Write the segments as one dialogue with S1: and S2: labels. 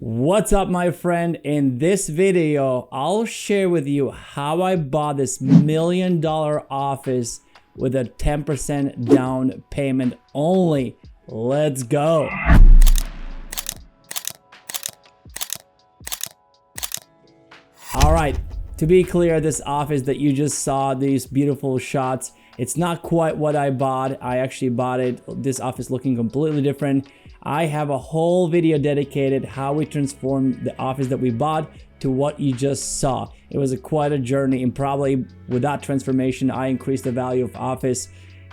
S1: What's up, my friend? In this video, I'll share with you how I bought this $1 million office with a 10% down payment only. Let's go. All right, to be clear, this office that you just saw, these beautiful shots, it's not quite what I bought. I actually bought this office looking completely different. I have a whole video dedicated how we transformed the office that we bought to what you just saw. It was quite a journey, and probably with that transformation, I increased the value of office.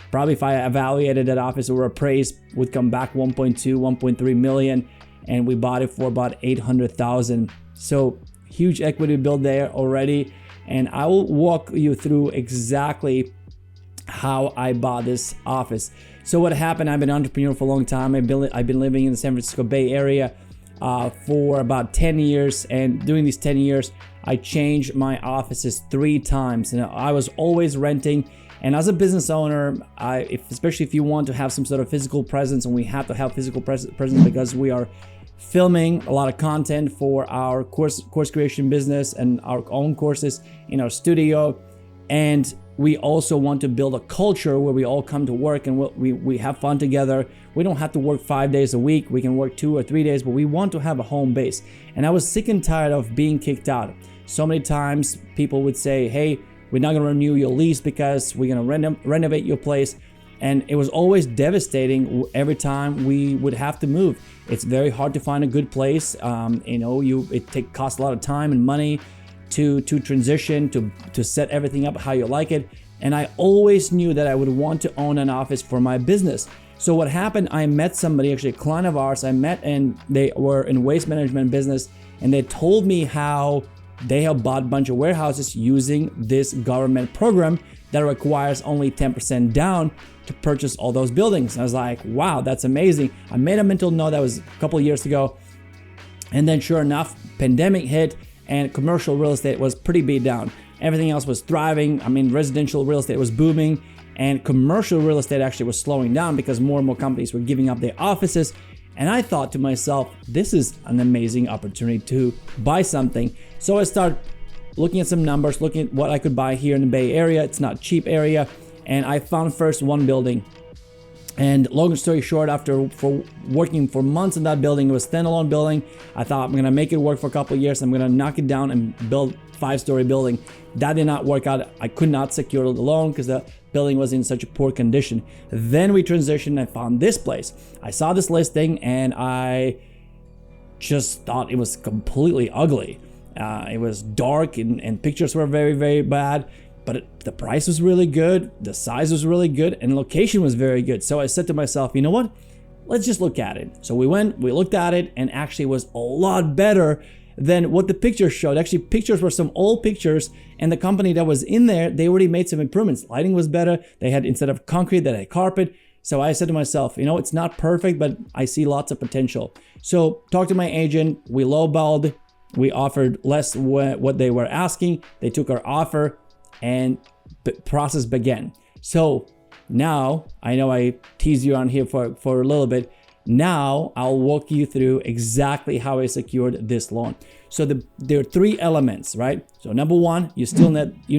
S1: Probably if I evaluated that office or appraised, would come back 1.2, 1.3 million, and we bought it for about 800,000. So huge equity build there already, and I will walk you through exactly how I bought this office. So what happened, I've been an entrepreneur for a long time. I've been living in the San Francisco Bay Area for about 10 years, and during these 10 years, I changed my offices 3 times, and I was always renting. And as a business owner, especially if you want to have some sort of physical presence, and we have to have physical presence because we are filming a lot of content for our course creation business and our own courses in our studio, and we also want to build a culture where we all come to work and we have fun together. We don't have to work 5 days a week. We can work 2 or 3 days, but we want to have a home base. And I was sick and tired of being kicked out. So many times people would say, hey, we're not gonna renew your lease because we're gonna renovate your place. And it was always devastating every time we would have to move. It's very hard to find a good place. It costs a lot of time and money to transition, to set everything up how you like it. And I always knew that I would want to own an office for my business. So what happened, I met somebody, actually a client of ours and they were in waste management business, and they told me how they have bought a bunch of warehouses using this government program that requires only 10% down to purchase all those buildings. And I was like, wow, that's amazing. I made a mental note. That was a couple of years ago. And then sure enough, pandemic hit, and commercial real estate was pretty beat down. Everything else was thriving. I mean, residential real estate was booming, and commercial real estate actually was slowing down because more and more companies were giving up their offices. And I thought to myself, this is an amazing opportunity to buy something. So I started looking at some numbers, looking at what I could buy here in the Bay Area. It's not a cheap area. And I found first one building. And long story short, for working for months in that building, it was a standalone building. I thought I'm gonna make it work for a couple of years. I'm gonna knock it down and build a 5-story building. That did not work out. I could not secure the loan because the building was in such a poor condition. Then we transitioned and found this place. I saw this listing and I just thought it was completely ugly. It was dark and pictures were very, very bad. But the price was really good, the size was really good, and location was very good. So I said to myself, you know what? Let's just look at it. So we looked at it, and actually it was a lot better than what the pictures showed. Actually, pictures were some old pictures, and the company that was in there, they already made some improvements. Lighting was better. They had, instead of concrete, they had carpet. So I said to myself, you know, it's not perfect, but I see lots of potential. So talked to my agent, we lowballed, we offered less what they were asking. They took our offer, and the process began. So now, I know I teased you on here for a little bit. Now I'll walk you through exactly how I secured this loan. So there are 3 elements, right? So number 1, you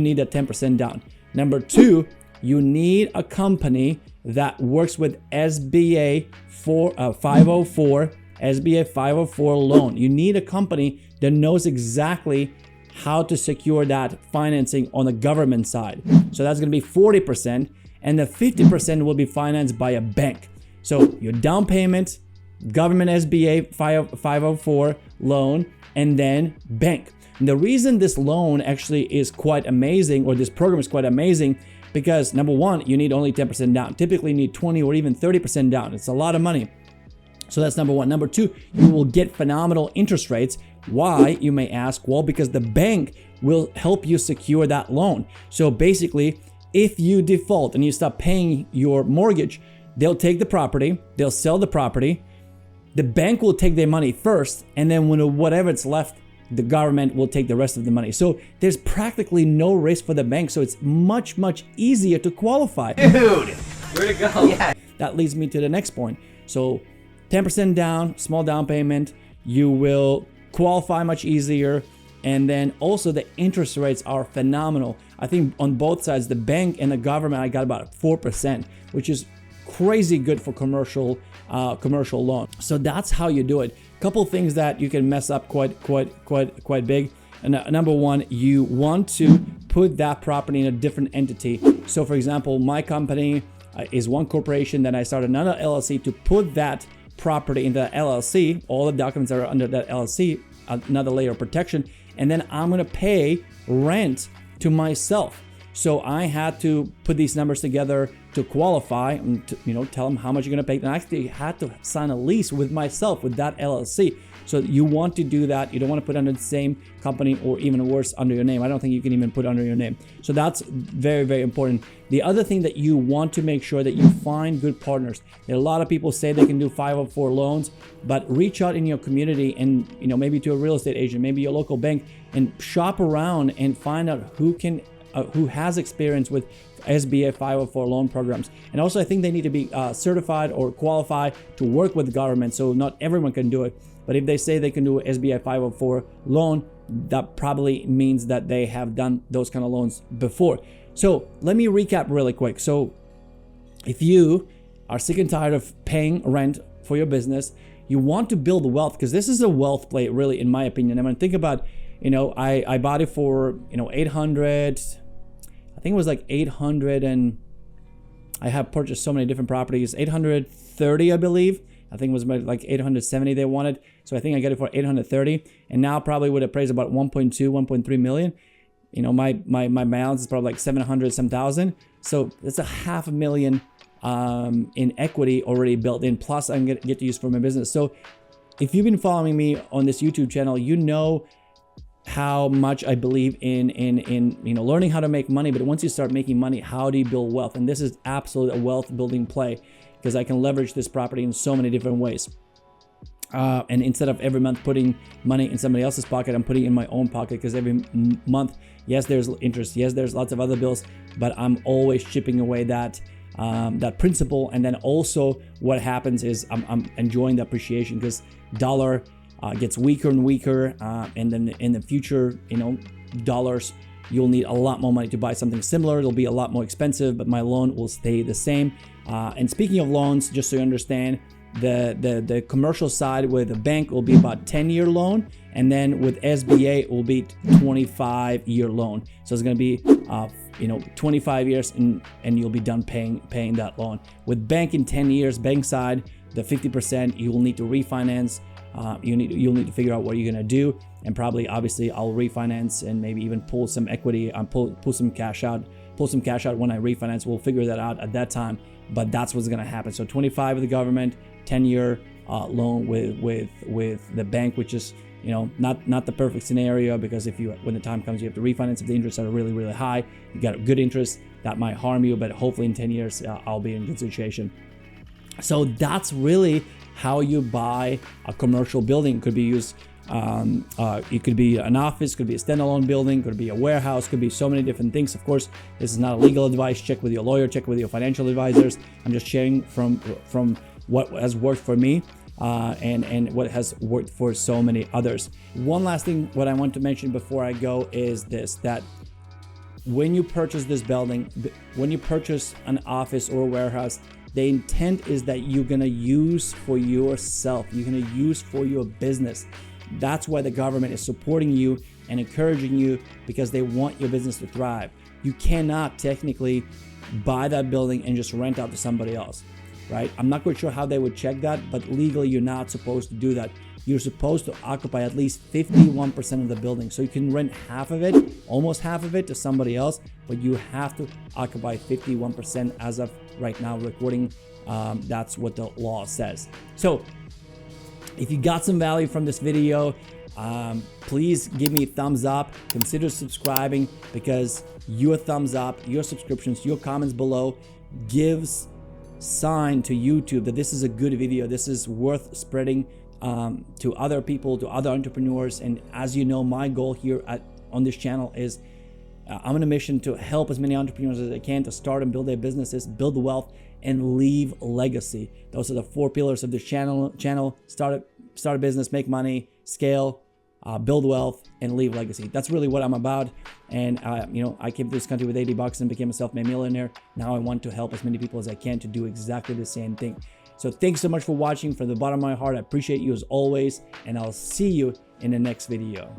S1: need a 10% down. Number 2, you need a company that works with SBA 504, SBA 504 loan. You need a company that knows exactly how to secure that financing on the government side. So that's gonna be 40%, and the 50% will be financed by a bank. So your down payment, government SBA 504 loan, and then bank. And the reason this loan actually is quite amazing, or this program is quite amazing, because number 1, you need only 10% down. Typically you need 20 or even 30% down. It's a lot of money. So that's number 1. Number 2, you will get phenomenal interest rates. Why, you may ask? Well, because the bank will help you secure that loan. So basically, if you default and you stop paying your mortgage, they'll take the property, they'll sell the property, the bank will take their money first, and then when whatever it's left, the government will take the rest of the money. So there's practically no risk for the bank, so it's much, much easier to qualify.
S2: Dude, where'd it go? Yeah.
S1: That leads me to the next point. So 10% down, small down payment. You will qualify much easier. And then also the interest rates are phenomenal. I think on both sides, the bank and the government, I got about 4%, which is crazy good for commercial loan. So that's how you do it. Couple things that you can mess up quite big. And number one, you want to put that property in a different entity. So for example, my company is one corporation, then I started another LLC to put that property in the LLC. All the documents are under that LLC, another layer of protection. And then I'm gonna pay rent to myself. So I had to put these numbers together to qualify and to, tell them how much you're gonna pay. And I actually had to sign a lease with myself with that LLC. So you want to do that. You don't want to put under the same company, or even worse, under your name. I don't think you can even put under your name. So that's very, very important. The other thing that you want to make sure that you find good partners. There are a lot of people say they can do 504 loans, but reach out in your community and maybe to a real estate agent, maybe your local bank, and shop around and find out who has experience with SBA 504 loan programs. And also I think they need to be certified or qualified to work with the government. So not everyone can do it. But if they say they can do an SBA 504 loan, that probably means that they have done those kind of loans before. So let me recap really quick. So if you are sick and tired of paying rent for your business, you want to build wealth, because this is a wealth play, really, in my opinion. I mean, think about, I bought it for, 800, I think it was like 800, and I have purchased so many different properties, 830, I believe. I think it was like 870 they wanted. So I think I got it for 830, and now probably would appraise about 1.2, 1.3 million. My balance is probably like 700 some thousand. So that's a $500,000 in equity already built in. Plus I'm gonna get to use for my business. So if you've been following me on this YouTube channel, you know how much I believe in learning how to make money. But once you start making money, how do you build wealth? And this is absolutely a wealth building play, because I can leverage this property in so many different ways. And instead of every month putting money in somebody else's pocket, I'm putting it in my own pocket, because every month, yes, there's interest, yes, there's lots of other bills, but I'm always chipping away that principal. And then also what happens is I'm enjoying the appreciation, because dollar gets weaker and weaker, and then in the future, dollars, you'll need a lot more money to buy something similar. It'll be a lot more expensive, but my loan will stay the same. And speaking of loans, just so you understand, the commercial side with the bank will be about 10-year loan, and then with SBA it will be 25-year loan. So it's going to be 25 years, and you'll be done paying that loan. With bank in 10 years, bank side, the 50% you will need to refinance. You'll need to figure out what you're going to do, and probably obviously I'll refinance and maybe even pull some equity, pull some cash out when I refinance. We'll figure that out at that time, but that's what's going to happen. So 25 with the government, 10-year loan with the bank, which is not the perfect scenario, because when the time comes, you have to refinance. If the interests are really, really high, you got a good interest, that might harm you, but hopefully in 10 years I'll be in a good situation. So that's really how you buy a commercial building. It could be used, it could be an office, could be a standalone building, could be a warehouse, could be so many different things. Of course, this is not a legal advice. Check with your lawyer, check with your financial advisors. I'm just sharing from what has worked for me, and what has worked for so many others. One last thing, what I want to mention before I go is this, that when you purchase this building, when you purchase an office or a warehouse, the intent is that you're gonna use for yourself, you're gonna use for your business. That's why the government is supporting you and encouraging you, because they want your business to thrive. You cannot technically buy that building and just rent out to somebody else, right? I'm not quite sure how they would check that, but legally you're not supposed to do that. You're supposed to occupy at least 51% of the building. So you can rent half of it, almost half of it, to somebody else, but you have to occupy 51% as of right now recording. That's what the law says. So if you got some value from this video, please give me a thumbs up. Consider subscribing, because your thumbs up, your subscriptions, your comments below gives sign to YouTube that this is a good video. This is worth spreading to other people, to other entrepreneurs. And as you know, my goal here on this channel is I'm on a mission to help as many entrepreneurs as I can to start and build their businesses, build wealth, and leave legacy. Those are the 4 pillars of this channel. Start start a business, make money, scale, build wealth, and leave legacy. That's really what I'm about. And you know, I came to this country with $80 and became a self-made millionaire. Now I want to help as many people as I can to do exactly the same thing. So thanks so much for watching. From the bottom of my heart, I appreciate you as always, and I'll see you in the next video.